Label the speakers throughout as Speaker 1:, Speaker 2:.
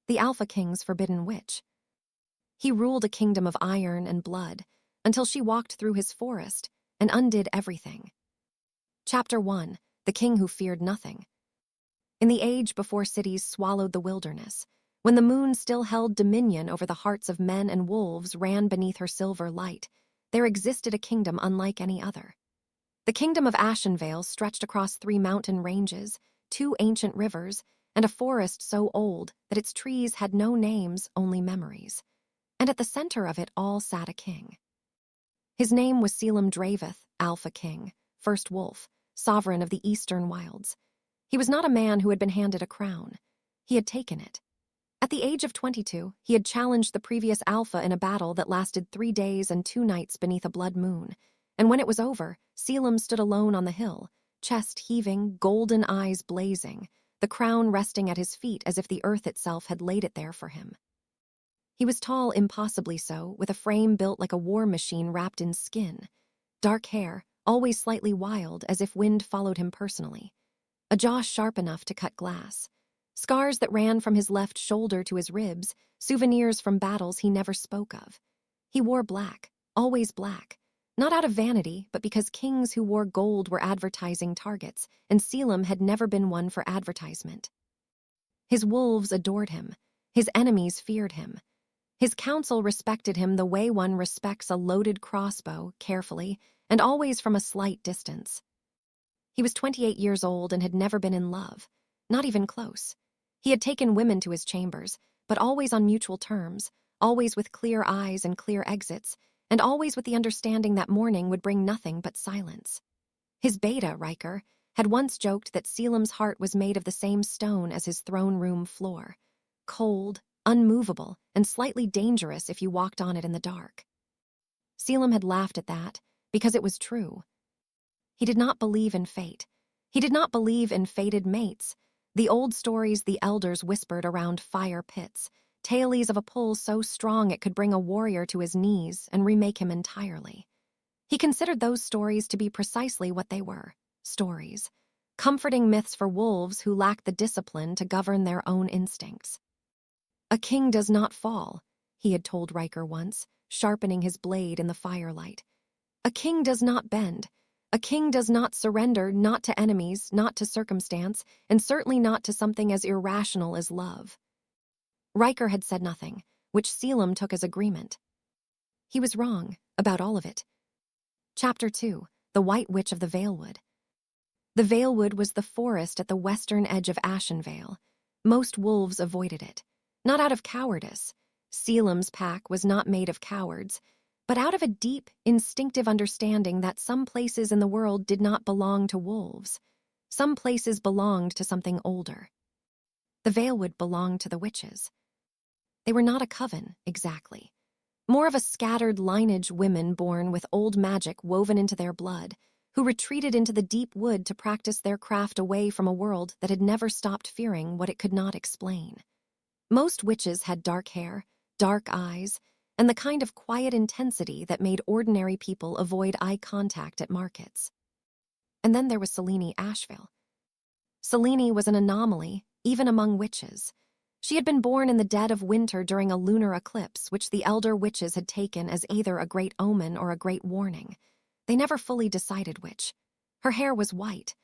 Speaker 1: the Alpha King's forbidden witch. He ruled a kingdom of iron and blood until she walked through his forest and undid everything. Chapter 1. The King Who Feared Nothing. In the age before cities swallowed the wilderness, when the moon still held dominion over the hearts of men and wolves ran beneath her silver light, there existed a kingdom unlike any other. The kingdom of Ashenveil stretched across 3 mountain ranges, 2 ancient rivers, and a forest so old that its trees had no names, only memories. And at the center of it all sat a king. His name was Caelum Draveth, Alpha King, First Wolf, sovereign of the eastern wilds. He was not a man who had been handed a crown. He had taken it. At the age of 22, he had challenged the previous Alpha in a battle that lasted 3 days and 2 nights beneath a blood moon. And when it was over, Caelum stood alone on the hill, chest heaving, golden eyes blazing, the crown resting at his feet as if the earth itself had laid it there for him. He was tall, impossibly so, with a frame built like a war machine wrapped in skin. Dark hair, always slightly wild, as if wind followed him personally. A jaw sharp enough to cut glass. Scars that ran from his left shoulder to his ribs, souvenirs from battles he never spoke of. He wore black, always black. Not out of vanity, but because kings who wore gold were advertising targets, and Caelum had never been one for advertisement. His wolves adored him. His enemies feared him. His council respected him the way one respects a loaded crossbow, carefully, and always from a slight distance. He was 28 years old and had never been in love, not even close. He had taken women to his chambers, but always on mutual terms, always with clear eyes and clear exits, and always with the understanding that morning would bring nothing but silence. His beta, Riker, had once joked that Caelum's heart was made of the same stone as his throne room floor, cold, unmovable, and slightly dangerous if you walked on it in the dark. Caelum had laughed at that, because it was true. He did not believe in fate. He did not believe in fated mates, the old stories the elders whispered around fire pits, tales of a pull so strong it could bring a warrior to his knees and remake him entirely. He considered those stories to be precisely what they were, stories, comforting myths for wolves who lacked the discipline to govern their own instincts. A king does not fall, he had told Riker once, sharpening his blade in the firelight. A king does not bend. A king does not surrender, not to enemies, not to circumstance, and certainly not to something as irrational as love. Riker had said nothing, which Caelum took as agreement. He was wrong about all of it. Chapter 2. The White Witch of the Veilwood. The Veilwood was the forest at the western edge of Ashenveil. Most wolves avoided it. Not out of cowardice. Caelum's pack was not made of cowards, but out of a deep, instinctive understanding that some places in the world did not belong to wolves. Some places belonged to something older. The Veilwood belonged to the witches. They were not a coven, exactly. More of a scattered lineage women born with old magic woven into their blood, who retreated into the deep wood to practice their craft away from a world that had never stopped fearing what it could not explain. Most witches had dark hair, dark eyes, and the kind of quiet intensity that made ordinary people avoid eye contact at markets. And then there was Selene Ashvale. Selene was an anomaly, even among witches. She had been born in the dead of winter during a lunar eclipse, which the elder witches had taken as either a great omen or a great warning. They never fully decided which. Her hair was white,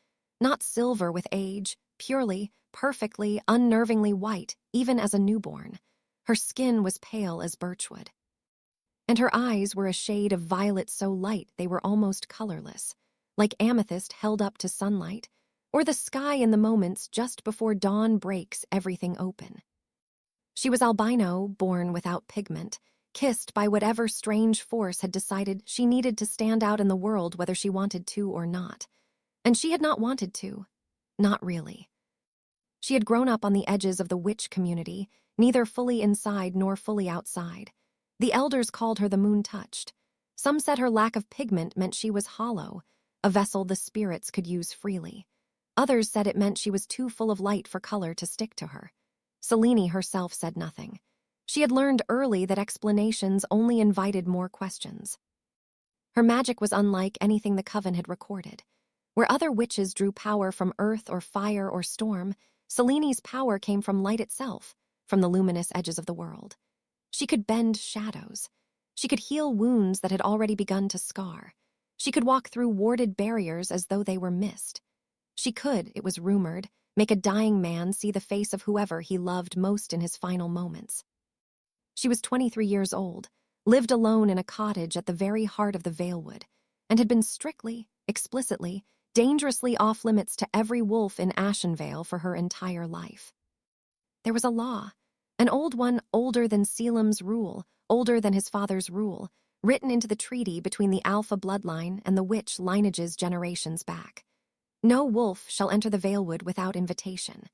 Speaker 1: not silver with age, purely, perfectly, unnervingly white, even as a newborn. Her skin was pale as birchwood. And her eyes were a shade of violet so light they were almost colorless, like amethyst held up to sunlight, or the sky in the moments just before dawn breaks everything open. She was albino, born without pigment, kissed by whatever strange force had decided she needed to stand out in the world whether she wanted to or not. And she had not wanted to. Not really. She had grown up on the edges of the witch community, neither fully inside nor fully outside. The elders called her the moon-touched. Some said her lack of pigment meant she was hollow, a vessel the spirits could use freely. Others said it meant she was too full of light for color to stick to her. Selene herself said nothing. She had learned early that explanations only invited more questions. Her magic was unlike anything the coven had recorded. Where other witches drew power from earth or fire or storm, Selene's power came from light itself, from the luminous edges of the world. She could bend shadows. She could heal wounds that had already begun to scar. She could walk through warded barriers as though they were mist. She could, it was rumored, make a dying man see the face of whoever he loved most in his final moments. She was 23 years old, lived alone in a cottage at the very heart of the Veilwood, and had been strictly, explicitly, dangerously off-limits to every wolf in Ashenveil for her entire life. There was a law, an old one older than Caelum's rule, older than his father's rule, written into the treaty between the Alpha bloodline and the witch lineages generations back. No wolf shall enter the Veilwood without invitation.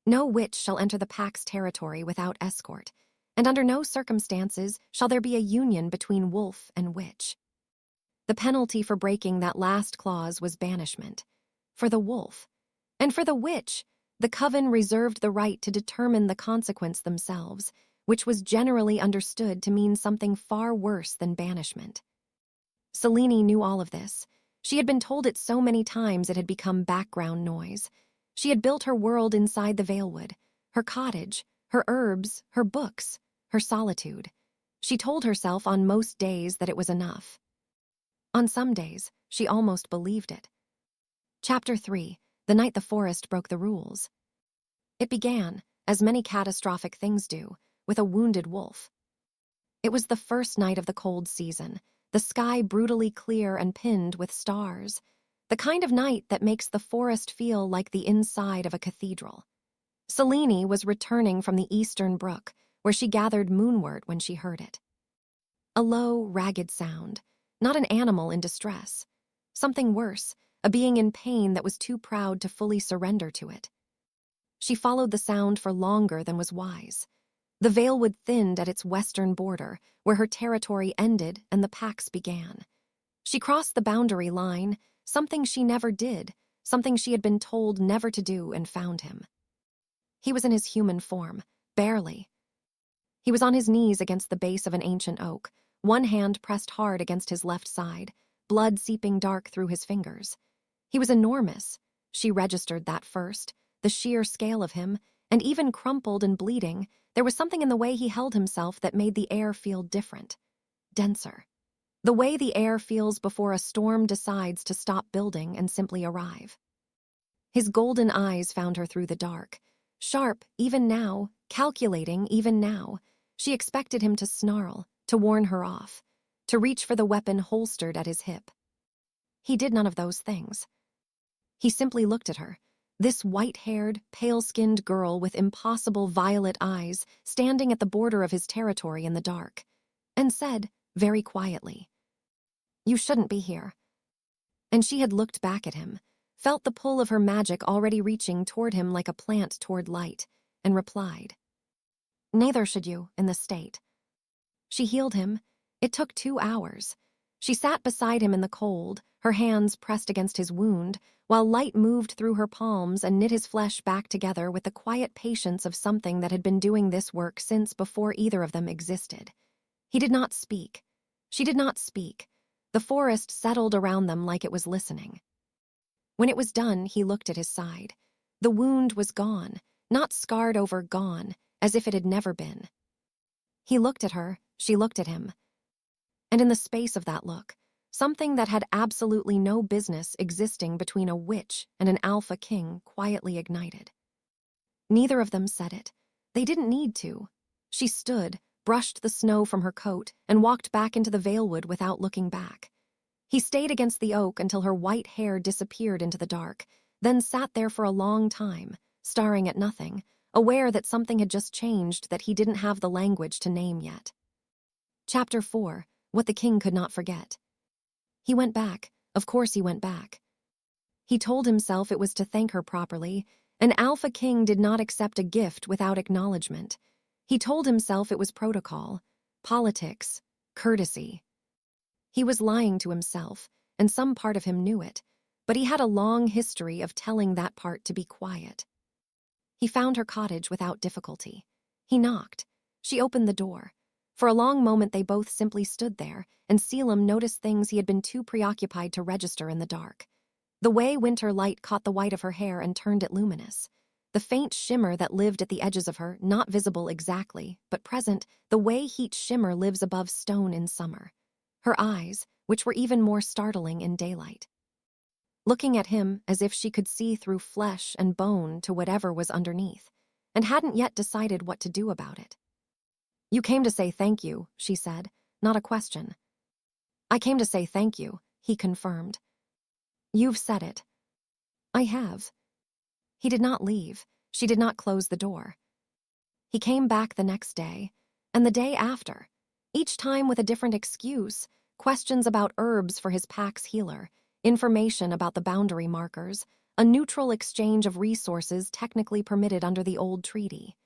Speaker 1: No witch shall enter the Pack's territory without escort, and under no circumstances shall there be a union between wolf and witch. The penalty for breaking that last clause was banishment. For the wolf. And for the witch, the coven reserved the right to determine the consequence themselves, which was generally understood to mean something far worse than banishment. Selene knew all of this. She had been told it so many times it had become background noise. She had built her world inside the Veilwood, her cottage, her herbs, her books, her solitude. She told herself on most days that it was enough. On some days, she almost believed it. Chapter 3. The night the forest broke the rules. It began, as many catastrophic things do, with a wounded wolf. It was the first night of the cold season, the sky brutally clear and pinned with stars, the kind of night that makes the forest feel like the inside of a cathedral. Selene was returning from the eastern brook, where she gathered moonward when she heard it. A low, ragged sound, not an animal in distress. Something worse, a being in pain that was too proud to fully surrender to it. She followed the sound for longer than was wise. The Veilwood thinned at its western border, where her territory ended and the Pack's began. She crossed the boundary line, something she never did, something she had been told never to do, and found him. He was in his human form, barely. He was on his knees against the base of an ancient oak, one hand pressed hard against his left side, blood seeping dark through his fingers. He was enormous. She registered that first, the sheer scale of him, and even crumpled and bleeding, there was something in the way he held himself that made the air feel different, denser. The way the air feels before a storm decides to stop building and simply arrive. His golden eyes found her through the dark, sharp even now, calculating even now. She expected him to snarl, to warn her off, to reach for the weapon holstered at his hip. He did none of those things. He simply looked at her, this white-haired, pale-skinned girl with impossible violet eyes standing at the border of his territory in the dark, and said, very quietly, "You shouldn't be here." And she had looked back at him, felt the pull of her magic already reaching toward him like a plant toward light, and replied, "Neither should you, in this state." She healed him. It took 2 hours. She sat beside him in the cold, her hands pressed against his wound, while light moved through her palms and knit his flesh back together with the quiet patience of something that had been doing this work since before either of them existed. He did not speak. She did not speak. The forest settled around them like it was listening. When it was done, he looked at his side. The wound was gone, not scarred over, gone, as if it had never been. He looked at her, she looked at him. And in the space of that look, something that had absolutely no business existing between a witch and an alpha king quietly ignited. Neither of them said it. They didn't need to. She stood, brushed the snow from her coat, and walked back into the Veilwood without looking back. He stayed against the oak until her white hair disappeared into the dark, then sat there for a long time, staring at nothing, aware that something had just changed that he didn't have the language to name yet. Chapter 4. What the king could not forget. He went back. Of course he went back. He told himself it was to thank her properly. An alpha king did not accept a gift without acknowledgement. He told himself it was protocol, politics, courtesy. He was lying to himself, and some part of him knew it, but he had a long history of telling that part to be quiet. He found her cottage without difficulty. He knocked. She opened the door. For a long moment they both simply stood there, and Caelum noticed things he had been too preoccupied to register in the dark. The way winter light caught the white of her hair and turned it luminous. the faint shimmer that lived at the edges of her, not visible exactly, but present, the way heat shimmer lives above stone in summer. Her eyes, which were even more startling in daylight. Looking at him as if she could see through flesh and bone to whatever was underneath, and hadn't yet decided what to do about it. "You came to say thank you," she said, not a question. "I came to say thank you," he confirmed. "You've said it." "I have." He did not leave. She did not close the door. He came back the next day, and the day after, each time with a different excuse, questions about herbs for his pack's healer, information about the boundary markers, a neutral exchange of resources technically permitted under the old treaty.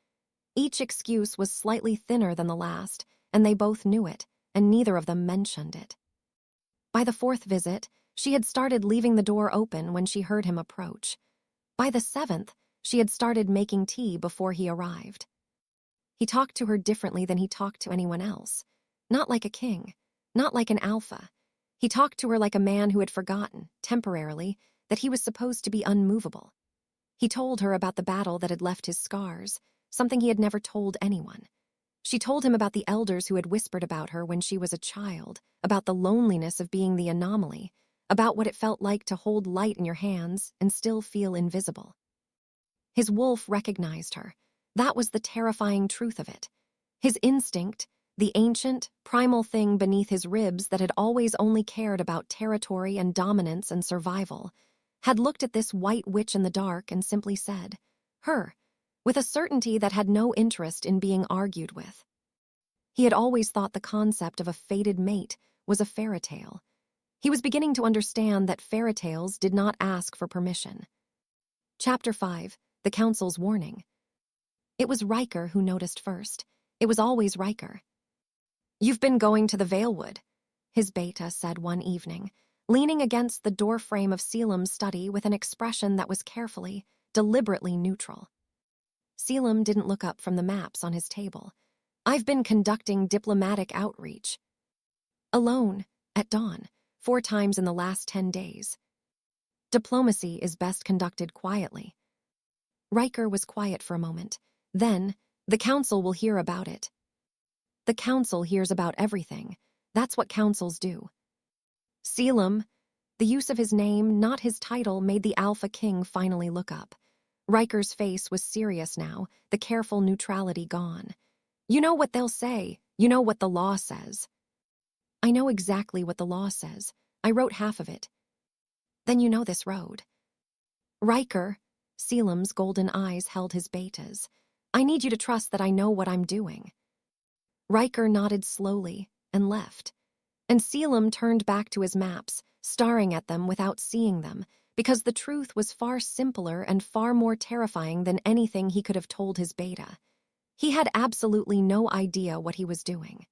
Speaker 1: Each excuse was slightly thinner than the last, and they both knew it, and neither of them mentioned it. By the fourth visit, she had started leaving the door open when she heard him approach. By the seventh, she had started making tea before he arrived. He talked to her differently than he talked to anyone else. Not like a king, not like an alpha. He talked to her like a man who had forgotten, temporarily, that he was supposed to be unmovable. He told her about the battle that had left his scars, something he had never told anyone. She told him about the elders who had whispered about her when she was a child, about the loneliness of being the anomaly, about what it felt like to hold light in your hands and still feel invisible. His wolf recognized her. That was the terrifying truth of it. His instinct, the ancient, primal thing beneath his ribs that had always only cared about territory and dominance and survival, had looked at this white witch in the dark and simply said, "Her," with a certainty that had no interest in being argued with. He had always thought the concept of a fated mate was a fairy tale. He was beginning to understand that fairy tales did not ask for permission. Chapter 5, The Council's Warning. It was Riker who noticed first. It was always Riker. "You've been going to the Veilwood," his beta said one evening, leaning against the doorframe of Caelum's study with an expression that was carefully, deliberately neutral. Caelum didn't look up from the maps on his table. "I've been conducting diplomatic outreach. Alone, at dawn, 4 times in the last 10 days. Diplomacy is best conducted quietly." Riker was quiet for a moment. Then, "The council will hear about it." "The council hears about everything. That's what councils do." "Caelum," the use of his name, not his title, made the Alpha King finally look up. Riker's face was serious now, the careful neutrality gone. "You know what they'll say. You know what the law says." "I know exactly what the law says. I wrote half of it." "Then you know this road." "Riker," Caelum's golden eyes held his betas, "I need you to trust that I know what I'm doing." Riker nodded slowly and left. And Caelum turned back to his maps, staring at them without seeing them, because the truth was far simpler and far more terrifying than anything he could have told his beta. He had absolutely no idea what he was doing.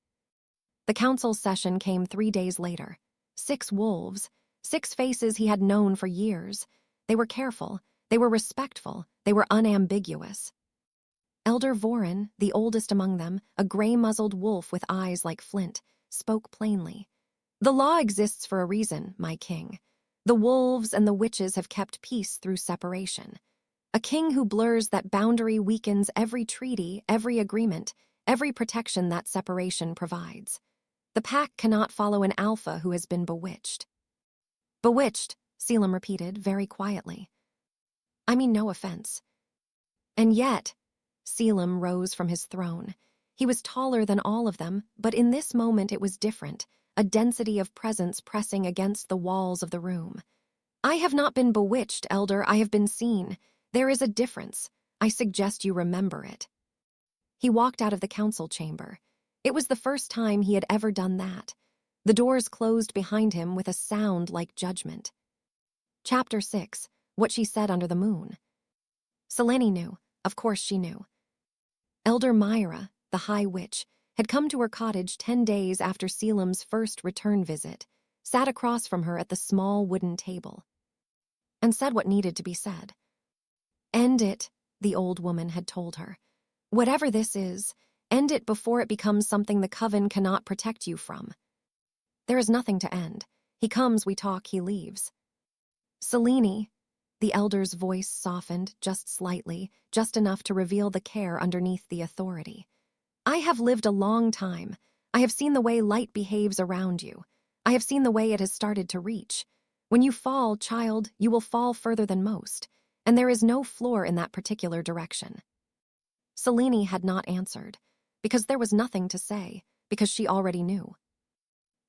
Speaker 1: The council session came 3 days later. 6 wolves, 6 faces he had known for years. They were careful, they were respectful, they were unambiguous. Elder Vorin, the oldest among them, a gray-muzzled wolf with eyes like flint, spoke plainly. "The law exists for a reason, my king. The wolves and the witches have kept peace through separation. A king who blurs that boundary weakens every treaty, every agreement, every protection that separation provides. The pack cannot follow an alpha who has been bewitched." "Bewitched," Caelum repeated very quietly. "I mean no offense." "And yet," Caelum rose from his throne. He was taller than all of them, but in this moment it was different, a density of presence pressing against the walls of the room. "I have not been bewitched, Elder, I have been seen. There is a difference. I suggest you remember it." He walked out of the council chamber. It was the first time he had ever done that. The doors closed behind him with a sound like judgment. Chapter 6, What She Said Under the Moon. Selene knew. Of course she knew. Elder Myra, the High Witch, had come to her cottage 10 days after Caelum's first return visit, sat across from her at the small wooden table, and said what needed to be said. "End it," the old woman had told her. "Whatever this is, end it before it becomes something the coven cannot protect you from. There is nothing to end. He comes, we talk, he leaves." "Selene," The elder's voice softened just slightly, just enough to reveal the care underneath the authority. I have lived a long time. I have seen the way light behaves around you. I have seen the way it has started to reach. When you fall, child, you will fall further than most, and there is no floor in that particular direction. Selene had not answered, because there was nothing to say, because she already knew.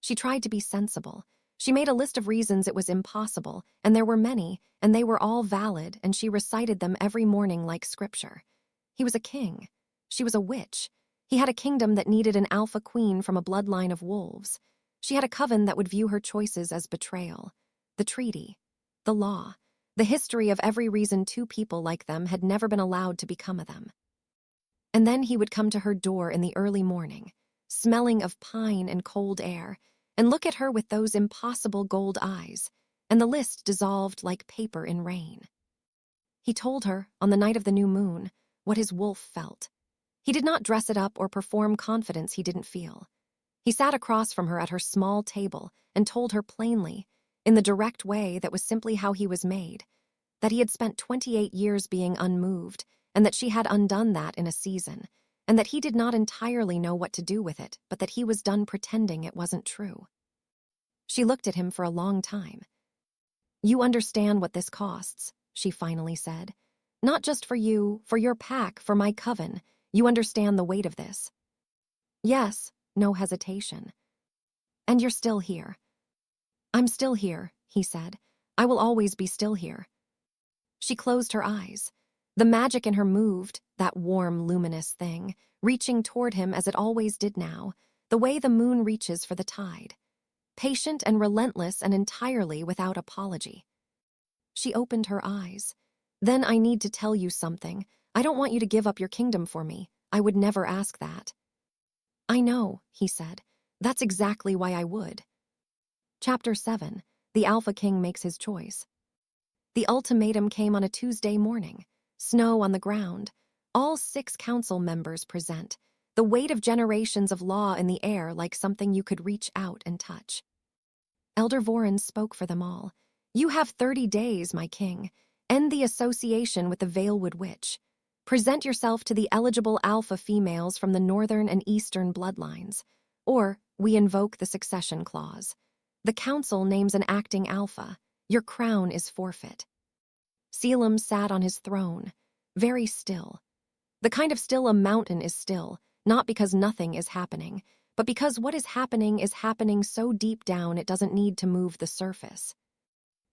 Speaker 1: She tried to be sensible. She made a list of reasons it was impossible, and there were many, and they were all valid, and she recited them every morning like scripture. He was a king. She was a witch. He had a kingdom that needed an alpha queen from a bloodline of wolves. She had a coven that would view her choices as betrayal. The treaty, the law, the history of every reason two people like them had never been allowed to become of them. And then he would come to her door in the early morning, smelling of pine and cold air, and look at her with those impossible gold eyes, and the list dissolved like paper in rain. He told her, on the night of the new moon, what his wolf felt. He did not dress it up or perform confidence he didn't feel. He sat across from her at her small table and told her plainly, in the direct way that was simply how he was made, that he had spent 28 years being unmoved, and that she had undone that in a season, and that he did not entirely know what to do with it, but that he was done pretending it wasn't true. She looked at him for a long time. "You understand what this costs," she finally said. "Not just for you, for your pack, for my coven. You understand the weight of this." "Yes," no hesitation. "And you're still here." "I'm still here," he said. "I will always be still here." She closed her eyes. The magic in her moved, that warm, luminous thing, reaching toward him as it always did now, the way the moon reaches for the tide. Patient and relentless and entirely without apology. She opened her eyes. "Then I need to tell you something. I don't want you to give up your kingdom for me. I would never ask that." "I know," he said. "That's exactly why I would." Chapter 7. The Alpha King Makes His Choice. The ultimatum came on a Tuesday morning. Snow on the ground. All 6 council members present. The weight of generations of law in the air like something you could reach out and touch. Elder Voren spoke for them all. "You have 30 days, my king. End the association with the Veilwood witch. Present yourself to the eligible alpha females from the northern and eastern bloodlines. Or we invoke the succession clause. The council names an acting alpha. Your crown is forfeit." Caelum sat on his throne, very still. The kind of still a mountain is still, not because nothing is happening, but because what is happening so deep down it doesn't need to move the surface.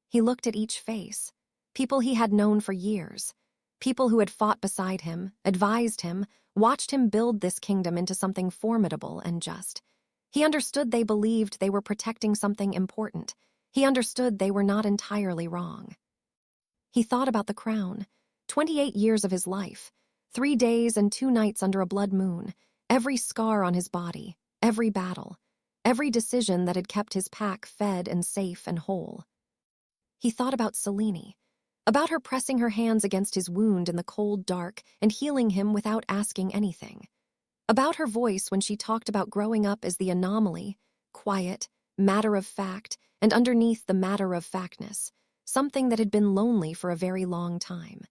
Speaker 1: He looked at each face, people he had known for years, people who had fought beside him, advised him, watched him build this kingdom into something formidable and just. He understood they believed they were protecting something important. He understood they were not entirely wrong. He thought about the crown, 28 years of his life, 3 days and 2 nights under a blood moon, every scar on his body, every battle, every decision that had kept his pack fed and safe and whole. He thought about Selene, about her pressing her hands against his wound in the cold dark and healing him without asking anything. About her voice when she talked about growing up as the anomaly, quiet, matter-of-fact, and underneath the matter-of-factness, something that had been lonely for a very long time.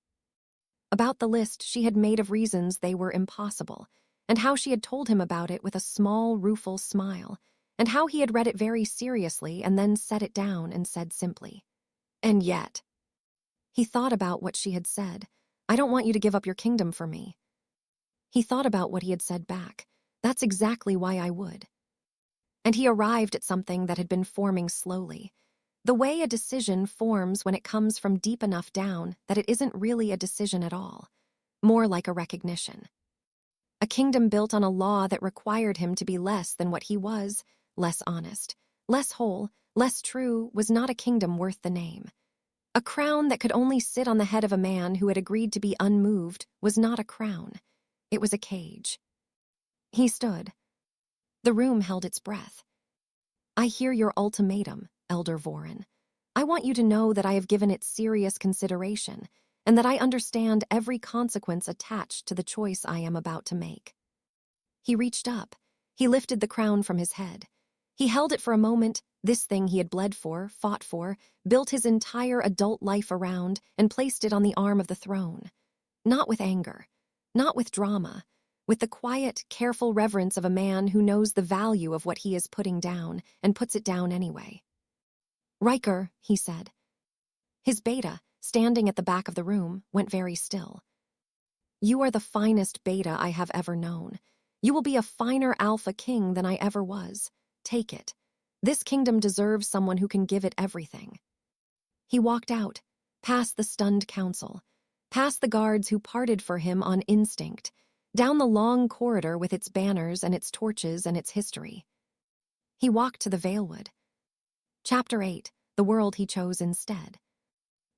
Speaker 1: About the list she had made of reasons they were impossible, and how she had told him about it with a small, rueful smile, and how he had read it very seriously and then set it down and said simply, "And yet." He thought about what she had said, "I don't want you to give up your kingdom for me." He thought about what he had said back, "That's exactly why I would." And he arrived at something that had been forming slowly, the way a decision forms when it comes from deep enough down that it isn't really a decision at all, more like a recognition. A kingdom built on a law that required him to be less than what he was, less honest, less whole, less true, was not a kingdom worth the name. A crown that could only sit on the head of a man who had agreed to be unmoved was not a crown. It was a cage. He stood. The room held its breath. "I hear your ultimatum, Elder Voren. I want you to know that I have given it serious consideration, and that I understand every consequence attached to the choice I am about to make." He reached up. He lifted the crown from his head. He held it for a moment, this thing he had bled for, fought for, built his entire adult life around, and placed it on the arm of the throne. Not with anger, not with drama, with the quiet, careful reverence of a man who knows the value of what he is putting down and puts it down anyway. "Riker," he said. His beta, standing at the back of the room, went very still. "You are the finest beta I have ever known. You will be a finer alpha king than I ever was. Take it. This kingdom deserves someone who can give it everything." He walked out, past the stunned council, past the guards who parted for him on instinct, down the long corridor with its banners and its torches and its history. He walked to the Veilwood. Chapter 8, the world he chose instead.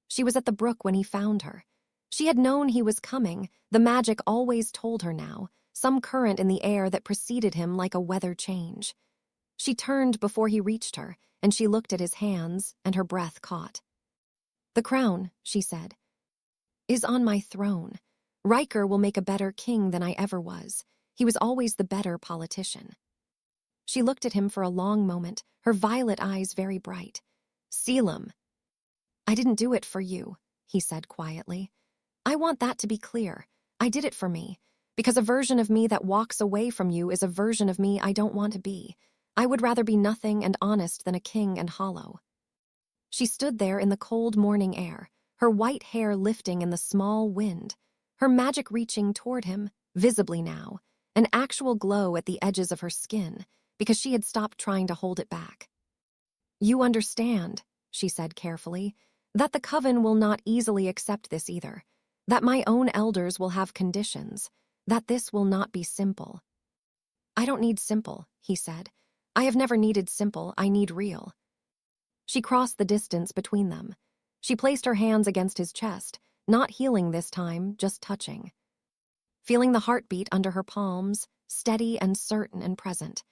Speaker 1: She was at the brook when he found her. She had known he was coming, the magic always told her now, some current in the air that preceded him like a weather change. She turned before he reached her, and she looked at his hands, and her breath caught. "The crown," she said, "is on my throne. Riker will make a better king than I ever was. He was always the better politician." She looked at him for a long moment, her violet eyes very bright. "Caelum." "I didn't do it for you," he said quietly. "I want that to be clear. I did it for me, because a version of me that walks away from you is a version of me I don't want to be. I would rather be nothing and honest than a king and hollow." She stood there in the cold morning air, her white hair lifting in the small wind, her magic reaching toward him, visibly now, an actual glow at the edges of her skin, because she had stopped trying to hold it back. "You understand," she said carefully, "that the coven will not easily accept this either, that my own elders will have conditions, that this will not be simple." "I don't need simple," he said. "I have never needed simple, I need real." She crossed the distance between them. She placed her hands against his chest, not healing this time, just touching. Feeling the heartbeat under her palms, steady and certain and present.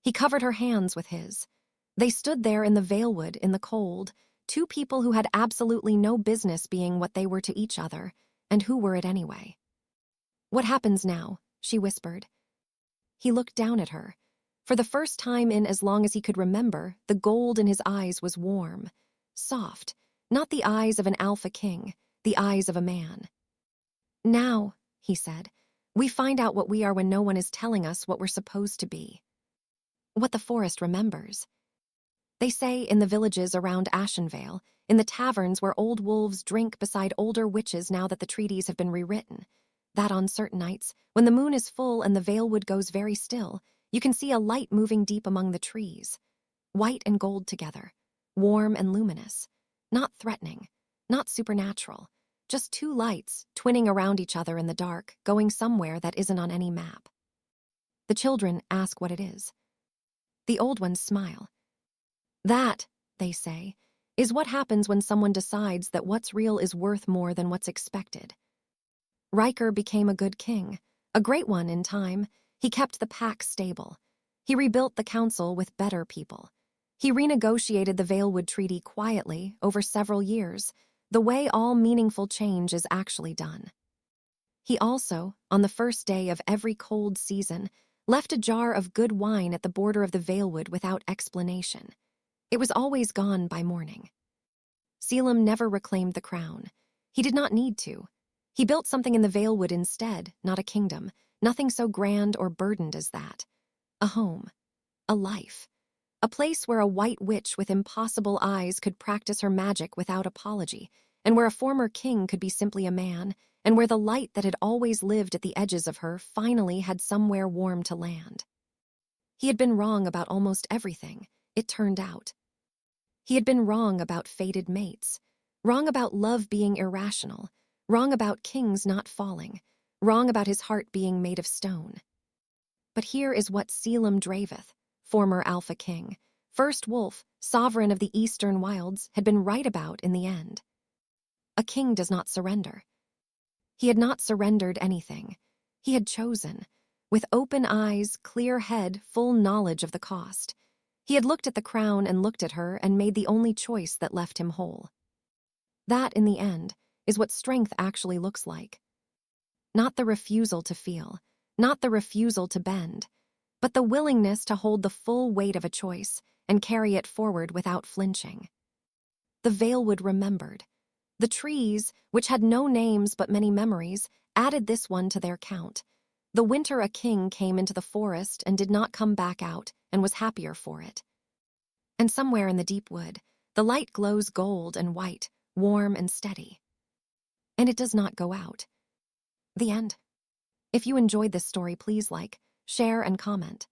Speaker 1: He covered her hands with his. They stood there in the Veilwood in the cold, two people who had absolutely no business being what they were to each other, and who were it anyway. "What happens now?" she whispered. He looked down at her. For the first time in as long as he could remember, the gold in his eyes was warm, soft, not the eyes of an alpha king, the eyes of a man. "Now," he said, "we find out what we are when no one is telling us what we're supposed to be. What the forest remembers. They say in the villages around Ashenveil, in the taverns where old wolves drink beside older witches now that the treaties have been rewritten, that on certain nights, when the moon is full and the Veilwood goes very still, you can see a light moving deep among the trees, white and gold together, warm and luminous, not threatening, not supernatural, just two lights twinning around each other in the dark, going somewhere that isn't on any map. The children ask what it is. The old ones smile. That, they say, is what happens when someone decides that what's real is worth more than what's expected. Riker became a good king, a great one in time. He kept the pack stable. He rebuilt the council with better people. He renegotiated the Veilwood Treaty quietly over several years, the way all meaningful change is actually done. He also, on the first day of every cold season, left a jar of good wine at the border of the Veilwood without explanation. It was always gone by morning. Caelum never reclaimed the crown. He did not need to. He built something in the Veilwood instead, not a kingdom, nothing so grand or burdened as that. A home, a life, a place where a white witch with impossible eyes could practice her magic without apology, and where a former king could be simply a man, and where the light that had always lived at the edges of her finally had somewhere warm to land. He had been wrong about almost everything, it turned out. He had been wrong about fated mates, wrong about love being irrational, wrong about kings not falling, wrong about his heart being made of stone. But here is what Caelum Draveth, former Alpha King, first wolf, sovereign of the eastern wilds, had been right about in the end. A king does not surrender. He had not surrendered anything. He had chosen, with open eyes, clear head, full knowledge of the cost. He had looked at the crown and looked at her and made the only choice that left him whole. That, in the end, is what strength actually looks like. Not the refusal to feel, not the refusal to bend, but the willingness to hold the full weight of a choice and carry it forward without flinching. The Veilwood remembered. The trees, which had no names but many memories, added this one to their count. The winter a king came into the forest and did not come back out, and was happier for it. And somewhere in the deep wood, the light glows gold and white, warm and steady. And it does not go out. The end. If you enjoyed this story, please like, share, and comment.